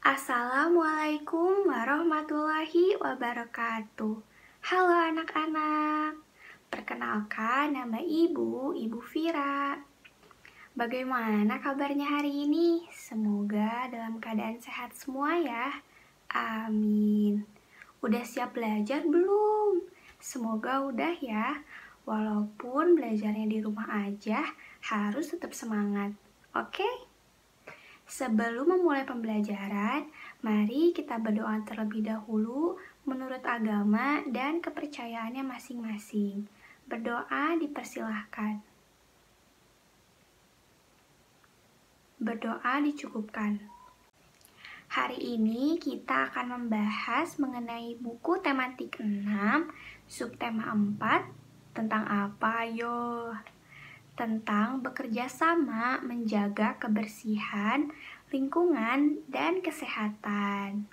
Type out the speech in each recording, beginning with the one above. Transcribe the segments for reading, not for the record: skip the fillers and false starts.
Assalamualaikum warahmatullahi wabarakatuh. Halo anak-anak, perkenalkan nama Ibu Vira. Bagaimana kabarnya hari ini? Semoga dalam keadaan sehat semua ya. Amin. Udah siap belajar belum? Semoga udah ya. Walaupun belajarnya di rumah aja, harus tetap semangat. Oke? Sebelum memulai pembelajaran, mari kita berdoa terlebih dahulu menurut agama dan kepercayaannya masing-masing. Berdoa dipersilahkan. Berdoa dicukupkan. Hari ini kita akan membahas mengenai buku tematik 6, subtema 4, tentang apa yo? Tentang bekerja sama menjaga kebersihan, lingkungan, dan kesehatan.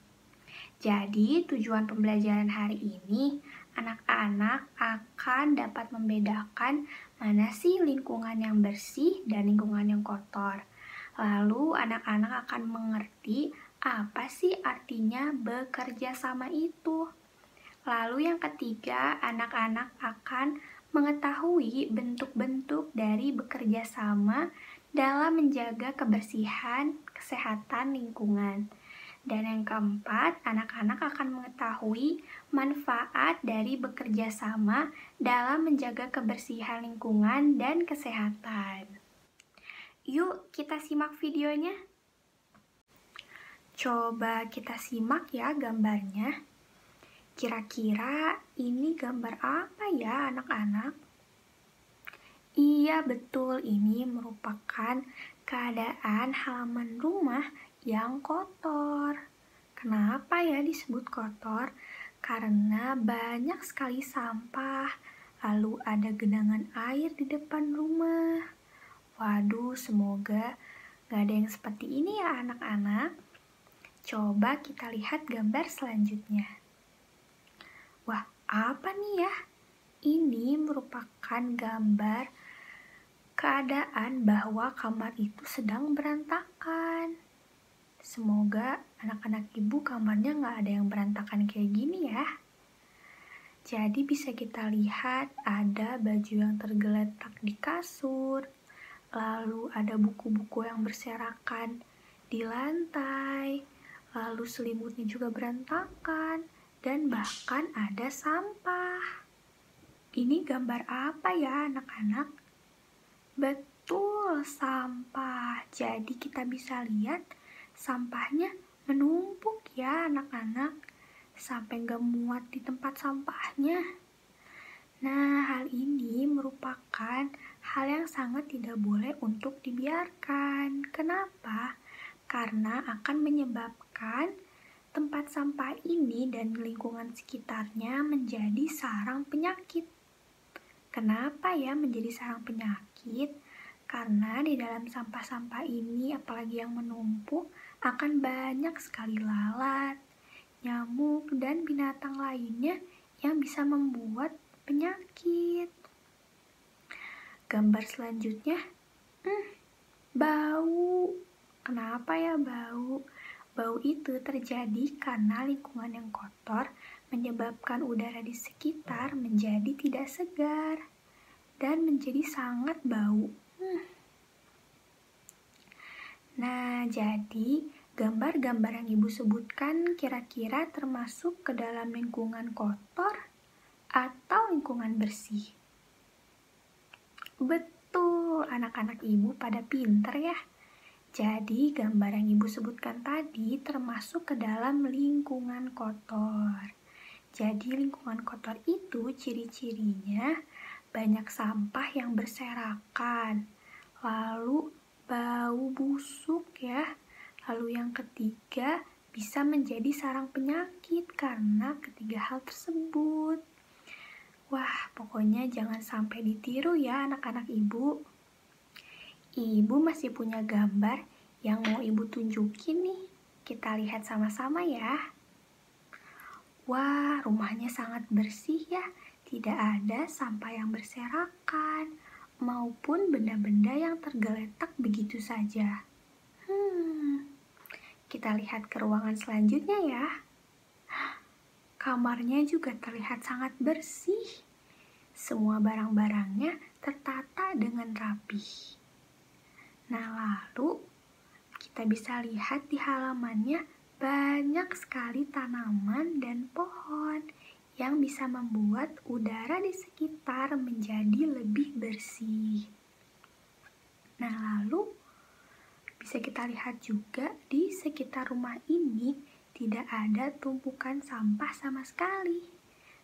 Jadi, tujuan pembelajaran hari ini, anak-anak akan dapat membedakan mana sih lingkungan yang bersih dan lingkungan yang kotor. Lalu, anak-anak akan mengerti apa sih artinya bekerja sama itu. Lalu yang ketiga, anak-anak akan mengetahui bentuk-bentuk dari bekerja sama dalam menjaga kebersihan, kesehatan lingkungan. Dan yang keempat, anak-anak akan mengetahui manfaat dari bekerja sama dalam menjaga kebersihan lingkungan dan kesehatan. Yuk, kita simak videonya. Coba kita simak ya gambarnya. Kira-kira ini gambar apa ya anak-anak? Iya betul, ini merupakan keadaan halaman rumah yang kotor. Kenapa ya disebut kotor? Karena banyak sekali sampah, lalu ada genangan air di depan rumah. Waduh, semoga gak ada yang seperti ini ya anak-anak. Coba kita lihat gambar selanjutnya. Wah, apa nih ya? Ini merupakan gambar keadaan bahwa kamar itu sedang berantakan. Semoga anak-anak ibu kamarnya nggak ada yang berantakan kayak gini ya. Jadi bisa kita lihat ada baju yang tergeletak di kasur, lalu ada buku-buku yang berserakan di lantai, lalu selimutnya juga berantakan, dan bahkan ada sampah. Ini gambar apa ya anak-anak? Betul, sampah. Jadi kita bisa lihat sampahnya menumpuk ya anak-anak, sampai gak muat di tempat sampahnya. Nah, hal ini merupakan hal yang sangat tidak boleh untuk dibiarkan. Kenapa? Karena akan menyebabkan tempat sampah ini dan lingkungan sekitarnya menjadi sarang penyakit. Kenapa ya menjadi sarang penyakit? Karena di dalam sampah-sampah ini, apalagi yang menumpuk, akan banyak sekali lalat, nyamuk, dan binatang lainnya yang bisa membuat penyakit. Gambar selanjutnya, bau. Kenapa ya bau? Bau itu terjadi karena lingkungan yang kotor menyebabkan udara di sekitar menjadi tidak segar dan menjadi sangat bau. Nah, jadi gambar-gambar yang ibu sebutkan kira-kira termasuk ke dalam lingkungan kotor atau lingkungan bersih? Betul, anak-anak ibu pada pinter ya. Jadi, gambar yang ibu sebutkan tadi termasuk ke dalam lingkungan kotor. Jadi, lingkungan kotor itu ciri-cirinya banyak sampah yang berserakan, lalu bau busuk ya. Lalu yang ketiga, bisa menjadi sarang penyakit karena ketiga hal tersebut. Wah, pokoknya jangan sampai ditiru ya anak-anak ibu. Ibu masih punya gambar yang mau ibu tunjukin nih. Kita lihat sama-sama ya. Wah, rumahnya sangat bersih ya. Tidak ada sampah yang berserakan maupun benda-benda yang tergeletak begitu saja. Kita lihat ke ruangan selanjutnya ya. Kamarnya juga terlihat sangat bersih. Semua barang-barangnya tertata dengan rapi. Nah, lalu kita bisa lihat di halamannya banyak sekali tanaman dan pohon yang bisa membuat udara di sekitar menjadi lebih bersih. Nah, lalu bisa kita lihat juga di sekitar rumah ini tidak ada tumpukan sampah sama sekali.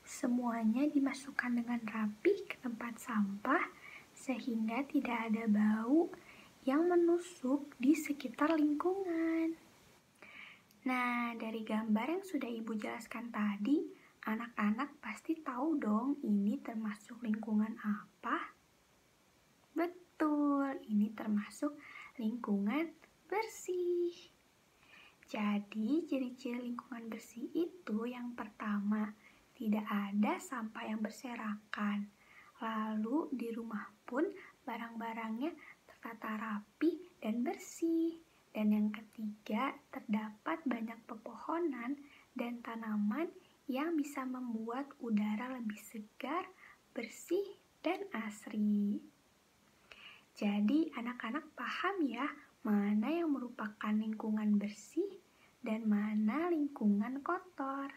Semuanya dimasukkan dengan rapi ke tempat sampah sehingga tidak ada bau yang menusuk di sekitar lingkungan. Nah, dari gambar yang sudah Ibu jelaskan tadi, anak-anak pasti tahu dong ini termasuk lingkungan apa? Betul, ini termasuk lingkungan bersih. Jadi, ciri-ciri lingkungan bersih itu yang pertama, tidak ada sampah yang berserakan. Lalu di rumah pun barang-barangnya tertata rapi dan bersih. Dan yang ketiga, terdapat banyak pepohonan dan tanaman yang bisa membuat udara lebih segar, bersih, dan asri. Jadi anak-anak paham ya mana yang merupakan lingkungan bersih dan mana lingkungan kotor.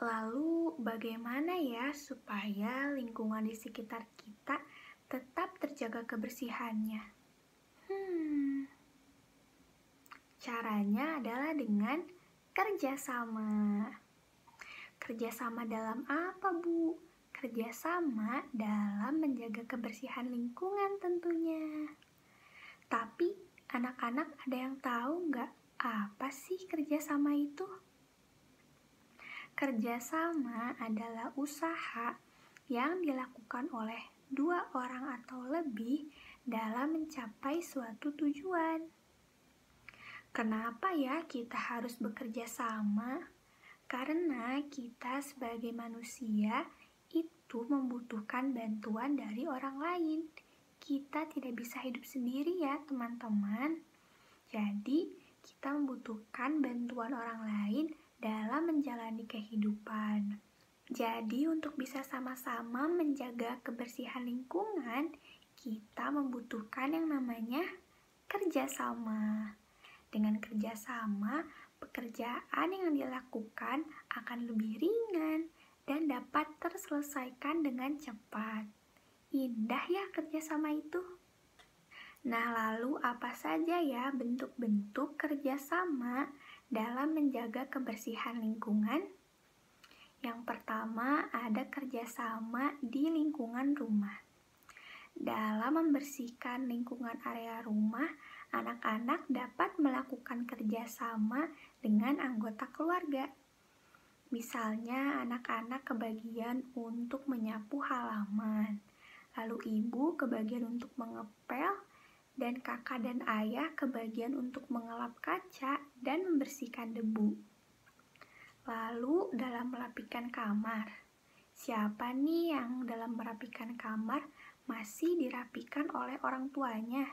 Lalu bagaimana ya supaya lingkungan di sekitar kita tetap terjaga kebersihannya? Caranya adalah dengan kerjasama. Kerjasama dalam apa, Bu? Kerjasama dalam menjaga kebersihan lingkungan tentunya. Tapi anak-anak ada yang tahu nggak apa sih kerjasama itu? Kerjasama adalah usaha yang dilakukan oleh dua orang atau lebih dalam mencapai suatu tujuan. Kenapa ya kita harus bekerja sama? Karena kita sebagai manusia itu membutuhkan bantuan dari orang lain. Kita tidak bisa hidup sendiri ya teman-teman. Jadi kita membutuhkan bantuan orang lain dalam menjalani kehidupan. Jadi untuk bisa sama-sama menjaga kebersihan lingkungan, kita membutuhkan yang namanya kerjasama. Dengan kerjasama, pekerjaan yang dilakukan akan lebih ringan dan dapat terselesaikan dengan cepat. Indah ya kerjasama itu. Nah, lalu apa saja ya bentuk-bentuk kerjasama dalam menjaga kebersihan lingkungan? Yang pertama ada kerjasama di lingkungan rumah. Dalam membersihkan lingkungan area rumah, anak-anak dapat melakukan kerjasama dengan anggota keluarga. Misalnya, anak-anak kebagian untuk menyapu halaman, lalu ibu kebagian untuk mengepel, dan kakak dan ayah kebagian untuk mengelap kaca dan membersihkan debu. Lalu, dalam merapikan kamar, siapa nih yang dalam merapikan kamar masih dirapikan oleh orang tuanya?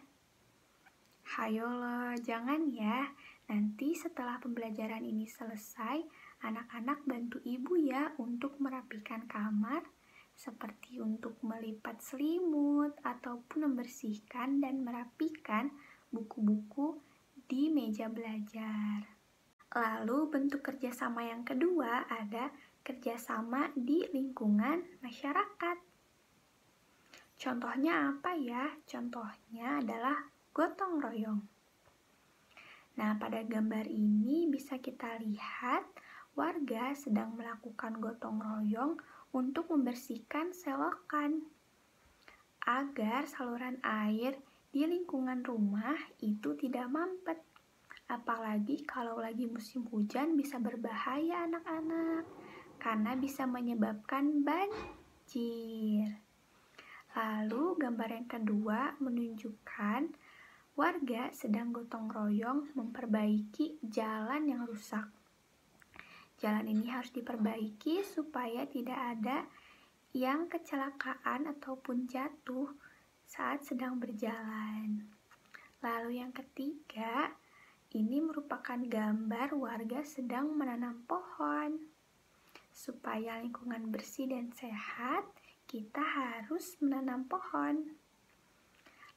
Hayolah, jangan ya. Nanti setelah pembelajaran ini selesai, anak-anak bantu ibu ya untuk merapikan kamar, seperti untuk melipat selimut ataupun membersihkan dan merapikan buku-buku di meja belajar. Lalu bentuk kerjasama yang kedua ada kerjasama di lingkungan masyarakat. Contohnya apa ya? Contohnya adalah gotong royong. Nah, pada gambar ini bisa kita lihat warga sedang melakukan gotong royong untuk membersihkan selokan agar saluran air di lingkungan rumah itu tidak mampet. Apalagi kalau lagi musim hujan bisa berbahaya anak-anak karena bisa menyebabkan banjir. Lalu gambar yang kedua menunjukkan warga sedang gotong royong memperbaiki jalan yang rusak. Jalan ini harus diperbaiki supaya tidak ada yang kecelakaan ataupun jatuh saat sedang berjalan. Lalu yang ketiga, Ini merupakan gambar warga sedang menanam pohon. Supaya lingkungan bersih dan sehat, kita harus menanam pohon.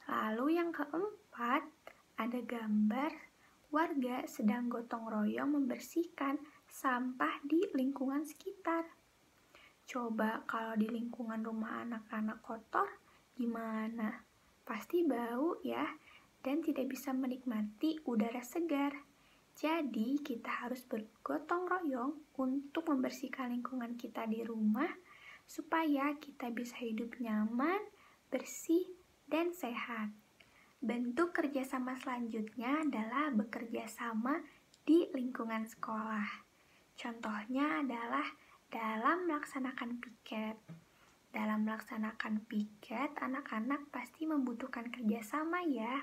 Lalu yang keempat, ada gambar warga sedang gotong royong membersihkan sampah di lingkungan sekitar. Coba kalau di lingkungan rumah anak-anak kotor, gimana? Pasti bau ya, dan tidak bisa menikmati udara segar. Jadi, kita harus bergotong royong untuk membersihkan lingkungan kita di rumah supaya kita bisa hidup nyaman, bersih, dan sehat. Bentuk kerjasama selanjutnya adalah bekerja sama di lingkungan sekolah. Contohnya adalah dalam melaksanakan piket. Dalam melaksanakan piket, anak-anak pasti membutuhkan kerjasama ya,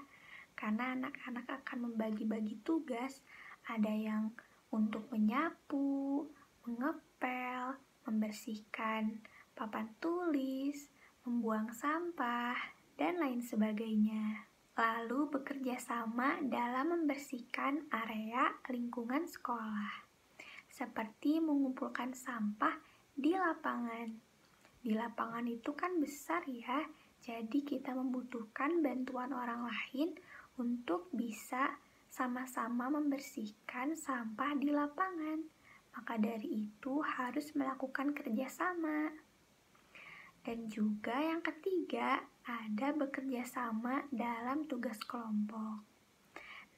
karena anak-anak akan membagi-bagi tugas. Ada yang untuk menyapu, mengepel, membersihkan papan tulis, membuang sampah, dan lain sebagainya. Lalu bekerja sama dalam membersihkan area lingkungan sekolah, seperti mengumpulkan sampah di lapangan. Di lapangan itu kan besar ya, jadi kita membutuhkan bantuan orang lain untuk bisa sama-sama membersihkan sampah di lapangan. Maka dari itu harus melakukan kerjasama. Dan juga yang ketiga, ada bekerja sama dalam tugas kelompok.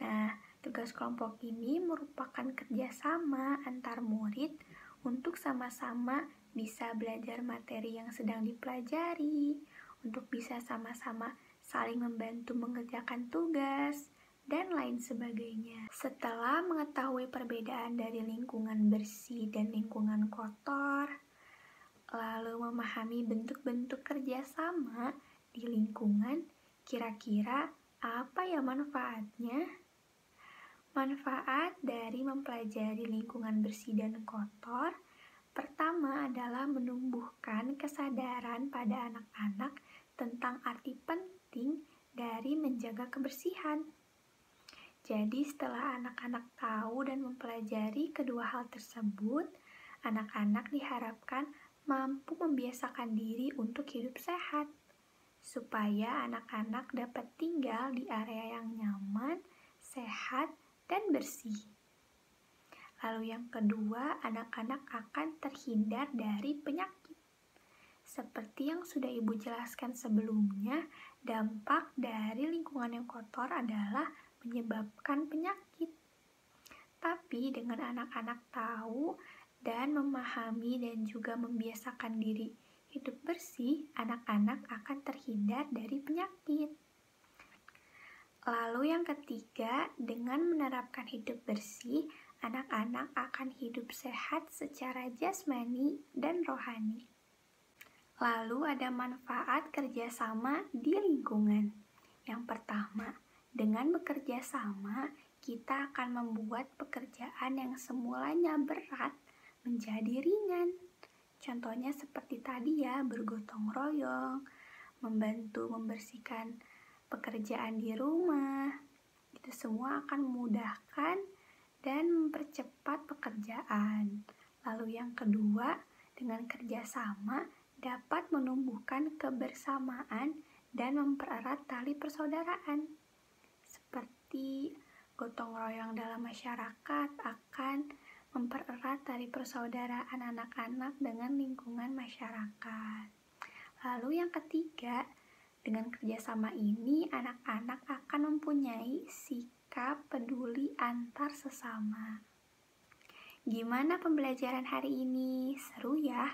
Nah, tugas kelompok ini merupakan kerjasama antar murid untuk sama-sama bisa belajar materi yang sedang dipelajari, untuk bisa sama-sama saling membantu mengerjakan tugas, dan lain sebagainya. Setelah mengetahui perbedaan dari lingkungan bersih dan lingkungan kotor, lalu memahami bentuk-bentuk kerjasama di lingkungan, kira-kira apa ya manfaatnya? Manfaat dari mempelajari lingkungan bersih dan kotor, pertama adalah menumbuhkan kesadaran pada anak-anak tentang arti penting dari menjaga kebersihan. Jadi setelah anak-anak tahu dan mempelajari kedua hal tersebut, anak-anak diharapkan mampu membiasakan diri untuk hidup sehat, supaya anak-anak dapat tinggal di area yang nyaman, sehat, dan bersih. Lalu yang kedua, anak-anak akan terhindar dari penyakit. Seperti yang sudah Ibu jelaskan sebelumnya, dampak dari lingkungan yang kotor adalah menyebabkan penyakit. Tapi dengan anak-anak tahu dan memahami dan juga membiasakan diri hidup bersih, anak-anak akan terhindar dari penyakit. Lalu yang ketiga, dengan menerapkan hidup bersih, anak-anak akan hidup sehat secara jasmani dan rohani. Lalu ada manfaat kerjasama di lingkungan. Yang pertama, dengan bekerja sama, kita akan membuat pekerjaan yang semulanya berat menjadi ringan. Contohnya seperti tadi ya, bergotong royong, membantu membersihkan pekerjaan di rumah. Itu semua akan memudahkan dan mempercepat pekerjaan. Lalu yang kedua, dengan kerjasama dapat menumbuhkan kebersamaan dan mempererat tali persaudaraan. Seperti gotong royong dalam masyarakat akan mempererat tali persaudaraan anak-anak dengan lingkungan masyarakat. Lalu yang ketiga, dengan kerjasama ini anak-anak akan mempunyai sikap peduli antar sesama. Gimana pembelajaran hari ini? Seru ya?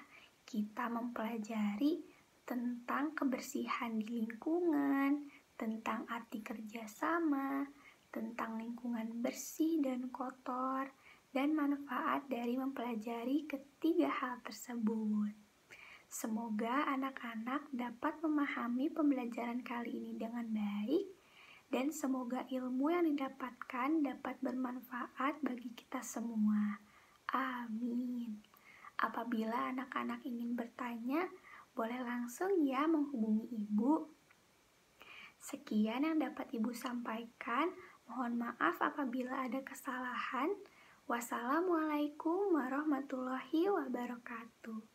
Kita mempelajari tentang kebersihan di lingkungan, tentang arti kerjasama, tentang lingkungan bersih dan kotor, dan manfaat dari mempelajari ketiga hal tersebut. Semoga anak-anak dapat memahami pembelajaran kali ini dengan baik, dan semoga ilmu yang didapatkan dapat bermanfaat bagi kita semua. Amin. Apabila anak-anak ingin bertanya, boleh langsung ya menghubungi Ibu. Sekian yang dapat Ibu sampaikan. Mohon maaf apabila ada kesalahan. Wassalamualaikum warahmatullahi wabarakatuh.